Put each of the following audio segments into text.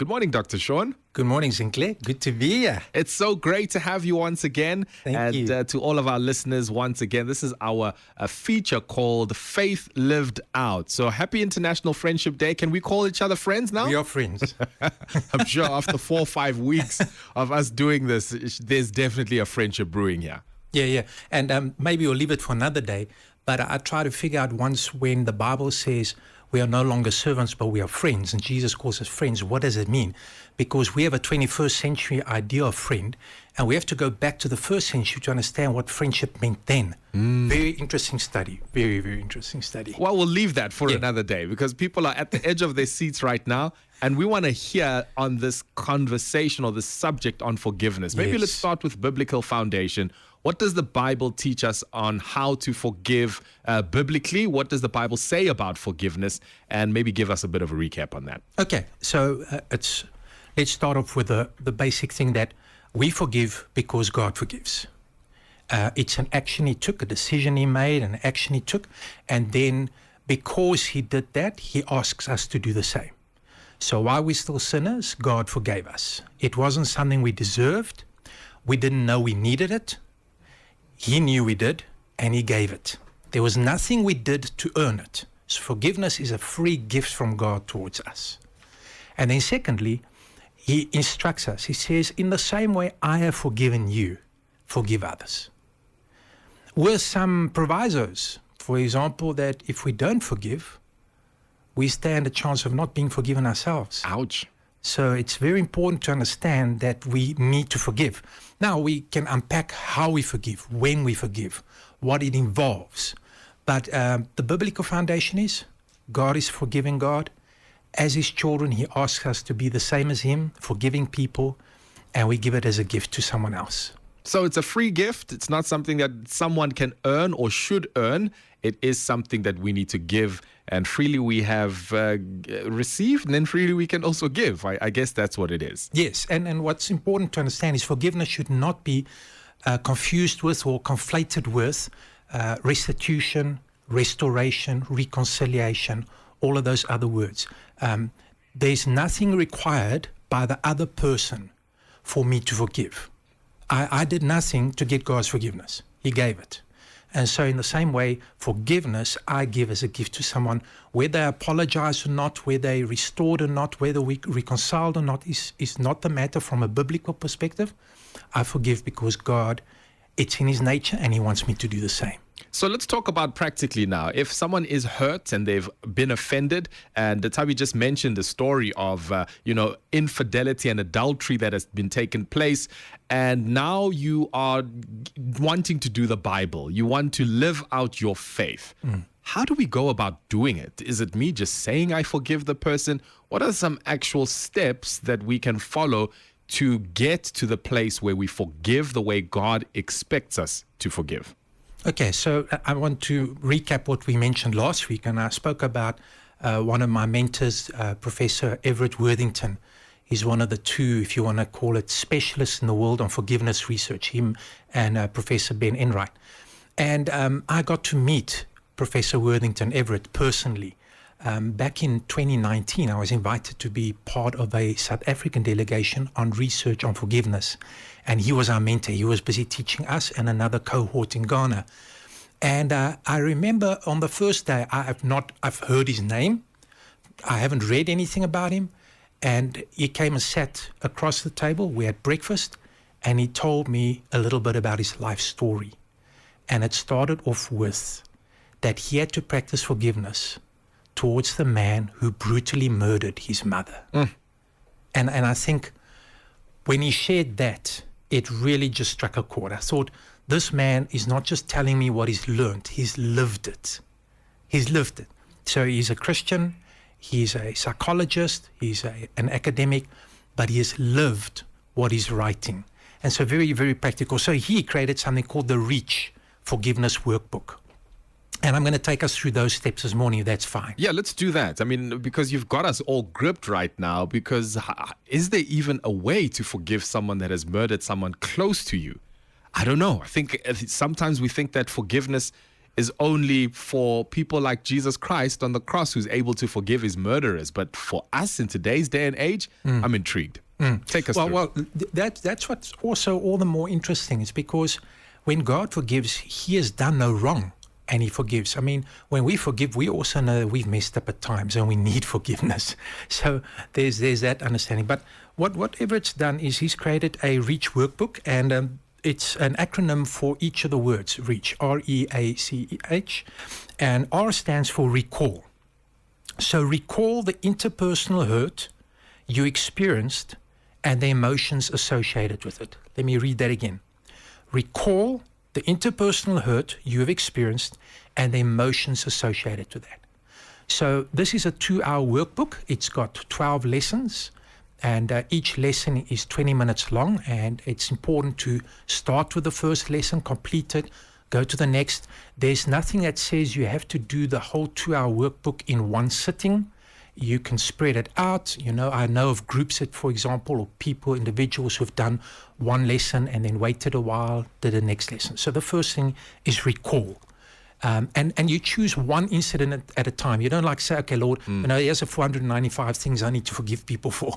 Good morning, Dr. Shaun. Good morning, Zinhle. Good to be here. It's so great to have you once again. Thank you. To all of our listeners, once again, this is our feature called Faith Lived Out. So happy International Friendship Day. Can we call each other friends now? We are friends. I'm sure after 4 or 5 weeks of us doing this, there's definitely a friendship brewing here. Yeah. And maybe we'll leave it for another day. But I try to figure out once when the Bible says we are no longer servants, but we are friends, and Jesus calls us friends, what does it mean? Because we have a 21st century idea of friend, and we have to go back to the first century to understand what friendship meant then. Very interesting study. Very, very interesting study. Well, we'll leave that for another day because people are at the edge of their seats right now, and we want to hear on this conversation or this subject on forgiveness. Maybe let's start with biblical foundation. What does the Bible teach us on how to forgive biblically? What does the Bible say about forgiveness? And maybe give us a bit of a recap on that. Okay, so let's start off with the basic thing that we forgive because God forgives. It's an action he took, a decision he made, an action he took. And then because he did that, he asks us to do the same. So while we're still sinners, God forgave us. It wasn't something we deserved. We didn't know we needed it. He knew we did, and he gave it. There was nothing we did to earn it. So forgiveness is a free gift from God towards us. And then secondly, he instructs us. He says, in the same way I have forgiven you, forgive others. With some provisos. For example, that if we don't forgive, we stand a chance of not being forgiven ourselves. Ouch. So it's very important to understand that we need to forgive. Now, we can unpack how we forgive, when we forgive, what it involves. But the biblical foundation is God is forgiving God. As his children, he asks us to be the same as him, forgiving people, and we give it as a gift to someone else. So it's a free gift. It's not something that someone can earn or should earn. It is something that we need to give, and freely we have received, and then freely we can also give. I guess that's what it is. Yes, and what's important to understand is forgiveness should not be confused with or conflated with restitution, restoration, reconciliation, all of those other words. There's nothing required by the other person for me to forgive. I did nothing to get God's forgiveness. He gave it. And so in the same way, forgiveness I give as a gift to someone, whether they apologize or not, whether they restored or not, whether we reconciled or not, is not the matter from a biblical perspective. I forgive because God, it's in his nature, and he wants me to do the same. So let's talk about practically now. If someone is hurt and they've been offended, and Tabi just mentioned the story of, infidelity and adultery that has been taken place, and now you are wanting to do the Bible. You want to live out your faith. How do we go about doing it? Is it me just saying I forgive the person? What are some actual steps that we can follow to get to the place where we forgive the way God expects us to forgive? Okay, so I want to recap what we mentioned last week, and I spoke about one of my mentors, Professor Everet Worthington. He's one of the two, if you want to call it, specialists in the world on forgiveness research, him and Professor Ben Enright. And I got to meet Professor Worthington, Everet, personally. Back in 2019, I was invited to be part of a South African delegation on research on forgiveness. And he was our mentor. He was busy teaching us and another cohort in Ghana. And I remember on the first day, I've heard his name. I haven't read anything about him. And he came and sat across the table. We had breakfast. And he told me a little bit about his life story. And it started off with that he had to practice forgiveness towards the man who brutally murdered his mother. And I think when he shared that, it really just struck a chord. I thought, this man is not just telling me what he's learned, he's lived it. He's lived it. So he's a Christian, he's a psychologist, he's an academic, but he has lived what he's writing. And so very, very practical. So he created something called the REACH Forgiveness Workbook. And I'm going to take us through those steps this morning, if that's fine. Yeah, let's do that. I mean, because you've got us all gripped right now, because is there even a way to forgive someone that has murdered someone close to you? I don't know. I think sometimes we think that forgiveness is only for people like Jesus Christ on the cross, who's able to forgive his murderers. But for us in today's day and age, I'm intrigued. Take us through. Well, that's what's also all the more interesting, is because when God forgives, he has done no wrong, and he forgives. I mean, when we forgive, we also know that we've messed up at times and we need forgiveness. So there's that understanding. But what Everett's done is he's created a REACH workbook, and it's an acronym for each of the words, REACH, R-E-A-C-H, and R stands for recall. So recall the interpersonal hurt you experienced and the emotions associated with it. Let me read that again. Recall the interpersonal hurt you have experienced and the emotions associated with that. So this is a 2-hour workbook. It's got 12 lessons, and each lesson is 20 minutes long, and it's important to start with the first lesson, complete it, go to the next. There's nothing that says you have to do the whole 2-hour workbook in one sitting. You can spread it out. I know of groups that, for example, or people, individuals who've done one lesson and then waited a while, did the next lesson. So the first thing is recall. And you choose one incident at a time. You don't say, okay, Lord, here's the 495 things I need to forgive people for.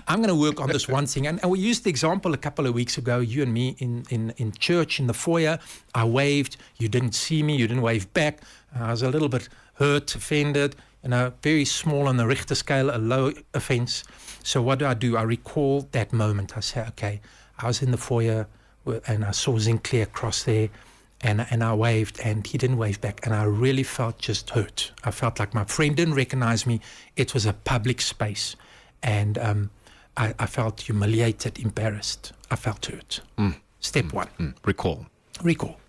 I'm going to work on this one thing. And we used the example a couple of weeks ago, you and me in church, in the foyer. I waved. You didn't see me. You didn't wave back. I was a little bit hurt, offended, very small on the Richter scale, a low offense. So what do? I recall that moment. I say, okay, I was in the foyer and I saw Zinhle across there, and I waved, and he didn't wave back, and I really felt just hurt. I felt like my friend didn't recognize me. It was a public space, and I felt humiliated, embarrassed. I felt hurt. Step one. Recall.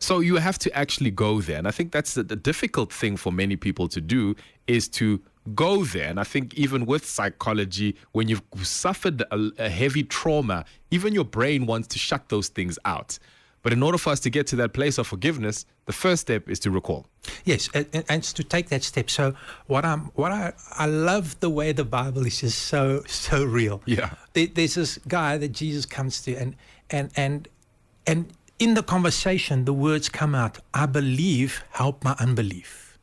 So you have to actually go there. And I think that's the difficult thing for many people to do, is to go there. And I think even with psychology, when you've suffered a heavy trauma, even your brain wants to shut those things out. But in order for us to get to that place of forgiveness, the first step is to recall. Yes, and it's to take that step. So I love the way the Bible is just so real. Yeah. There's this guy that Jesus comes to, and in the conversation, the words come out, I believe, help my unbelief.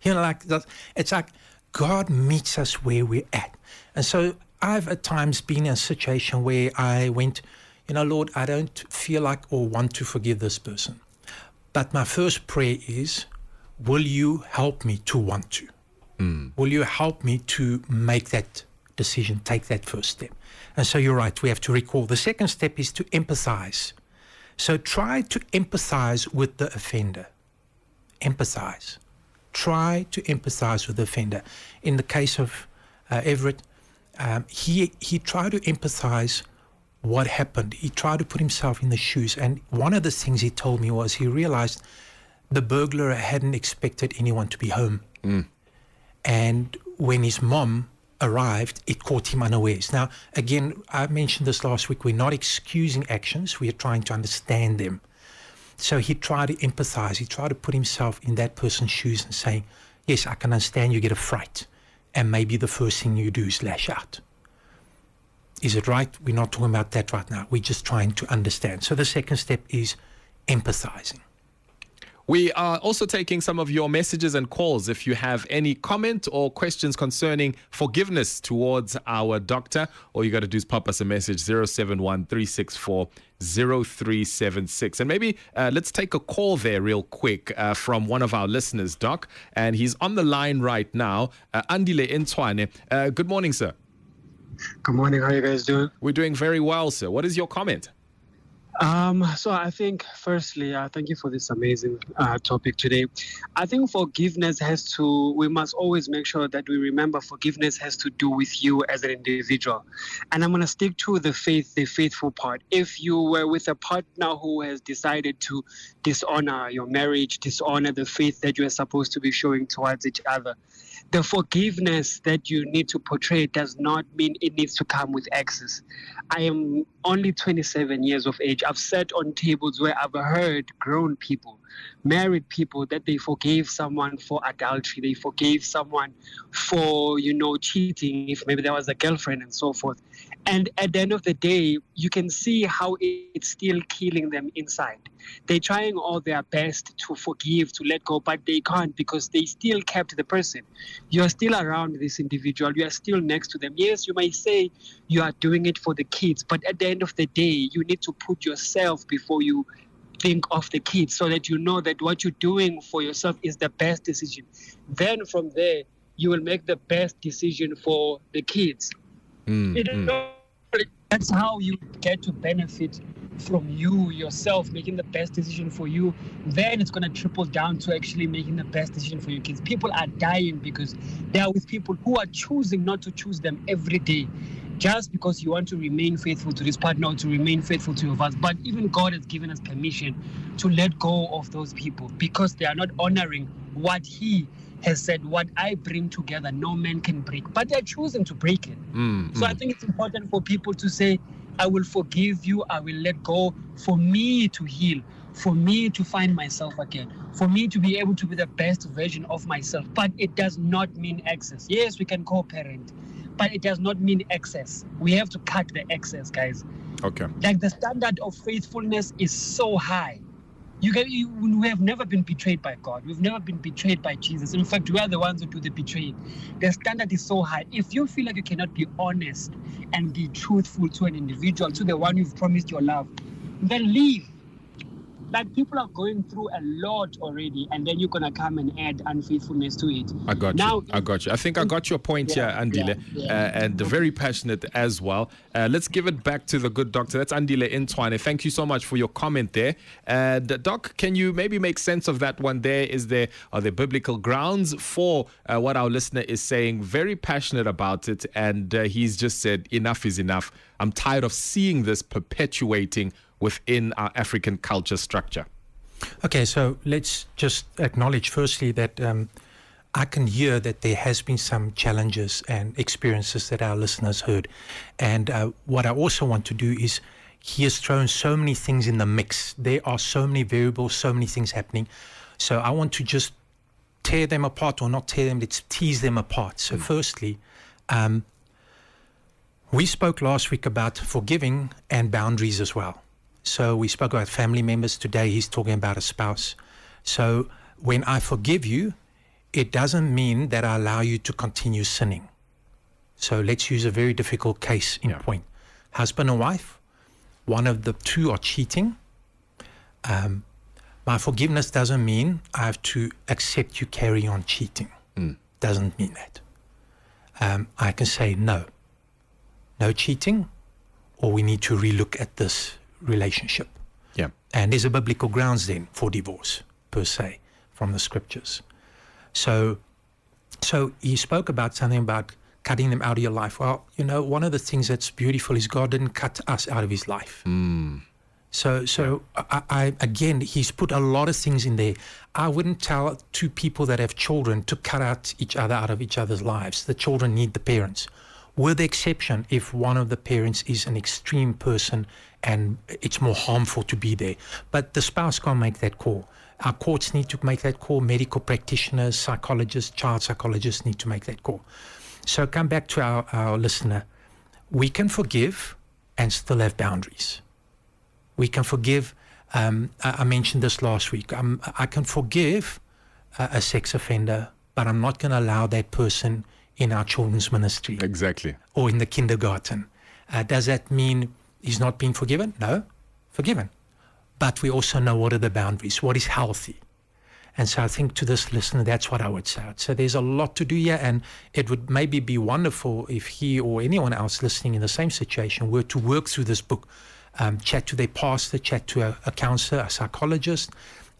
It's like God meets us where we're at. And so I've at times been in a situation where I went, Lord, I don't feel like or want to forgive this person. But my first prayer is, will you help me to want to? Will you help me to make that decision, take that first step? And so you're right, we have to recall. The second step is to empathize. So try to empathize with the offender. Empathize. Try to empathize with the offender. In the case of Everet, he tried to empathize what happened. He tried to put himself in the shoes. And one of the things he told me was he realized the burglar hadn't expected anyone to be home. And when his mom arrived, it caught him unawares. Now, again, I mentioned this last week, we're not excusing actions, we are trying to understand them. So he tried to empathize, he tried to put himself in that person's shoes and saying, yes, I can understand you get a fright, and maybe the first thing you do is lash out. Is it right? We're not talking about that right now. We're just trying to understand. So the second step is empathizing. We are also taking some of your messages and calls. If you have any comment or questions concerning forgiveness towards our doctor, all you got to do is pop us a message, 071-364-0376. And maybe let's take a call there real quick from one of our listeners, Doc. And he's on the line right now, Zinhle Twala. Good morning, sir. Good morning. How are you guys doing? We're doing very well, sir. What is your comment? So I think, firstly, thank you for this amazing topic today. I think we must always make sure that we remember forgiveness has to do with you as an individual. And I'm going to stick to the faithful part. If you were with a partner who has decided to dishonor your marriage, dishonor the faith that you are supposed to be showing towards each other, the forgiveness that you need to portray does not mean it needs to come with excess. I am only 27 years of age. I've sat on tables where I've heard grown people married people that they forgave someone for adultery, they forgave someone for, cheating, if maybe there was a girlfriend and so forth. And at the end of the day, you can see how it's still killing them inside. They're trying all their best to forgive, to let go, but they can't because they still kept the person. You're still around this individual. You are still next to them. Yes, you may say you are doing it for the kids, but at the end of the day, you need to put yourself before you think of the kids so that you know that what you're doing for yourself is the best decision. Then from there, you will make the best decision for the kids. That's how you get to benefit from you yourself, making the best decision for you. Then it's going to trickle down to actually making the best decision for your kids. People are dying because they are with people who are choosing not to choose them every day, just because you want to remain faithful to this partner or to remain faithful to your vows. But even God has given us permission to let go of those people because they are not honoring what He has said, what I bring together, no man can break. But they're choosing to break it. So I think it's important for people to say, I will forgive you, I will let go, for me to heal, for me to find myself again, for me to be able to be the best version of myself. But it does not mean excess. Yes, we can co-parent, but it does not mean excess. We have to cut the excess, guys. Okay. Like the standard of faithfulness is so high. We have never been betrayed by God. We've never been betrayed by Jesus. In fact, we are the ones who do the betraying. The standard is so high. If you feel like you cannot be honest and be truthful to an individual, to the one you've promised your love, then leave. Like, people are going through a lot already, and then you're going to come and add unfaithfulness to it. I got you. I think I got your point here, Andile, and very passionate as well. Let's give it back to the good doctor. That's Andile Ntwane. Thank you so much for your comment there. Doc, can you maybe make sense of that one there? Are there biblical grounds for what our listener is saying? Very passionate about it, and he's just said, enough is enough. I'm tired of seeing this perpetuating within our African culture structure. Okay, so let's just acknowledge firstly that I can hear that there has been some challenges and experiences that our listeners heard. And what I also want to do is, he has thrown so many things in the mix. There are so many variables, so many things happening. So I want to just tear them apart, or not tear them, let's tease them apart. So firstly, we spoke last week about forgiving and boundaries as well. So we spoke about family members. Today he's talking about a spouse. So when I forgive you, it doesn't mean that I allow you to continue sinning. So let's use a very difficult case in point. Husband and wife, one of the two are cheating. My forgiveness doesn't mean I have to accept you carry on cheating. Doesn't mean that. I can say no cheating, or we need to relook at this relationship. And there's a biblical grounds then for divorce per se from the scriptures. So he spoke about something about cutting them out of your life. Well, one of the things that's beautiful is God didn't cut us out of His life. So I again, He's put a lot of things in there. I wouldn't tell two people that have children to cut out each other out of each other's lives. The children need the parents, with the exception if one of the parents is an extreme person and it's more harmful to be there. But the spouse can't make that call. Our courts need to make that call. Medical practitioners, psychologists, child psychologists need to make that call. So come back to our listener. We can forgive and still have boundaries. We can forgive. I mentioned this last week. I can forgive a sex offender, but I'm not going to allow that person in our children's ministry. Exactly. Or in the kindergarten. Does that mean he's not being forgiven? No, forgiven. But we also know what are the boundaries, what is healthy. And so I think to this listener, that's what I would say. So there's a lot to do here, and it would maybe be wonderful if he or anyone else listening in the same situation were to work through this book, chat to their pastor, chat to a counselor, a psychologist,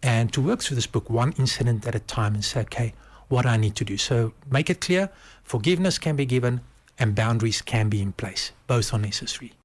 and to work through this book one incident at a time and say, okay, what I need to do. So make it clear, forgiveness can be given and boundaries can be in place. Both are necessary.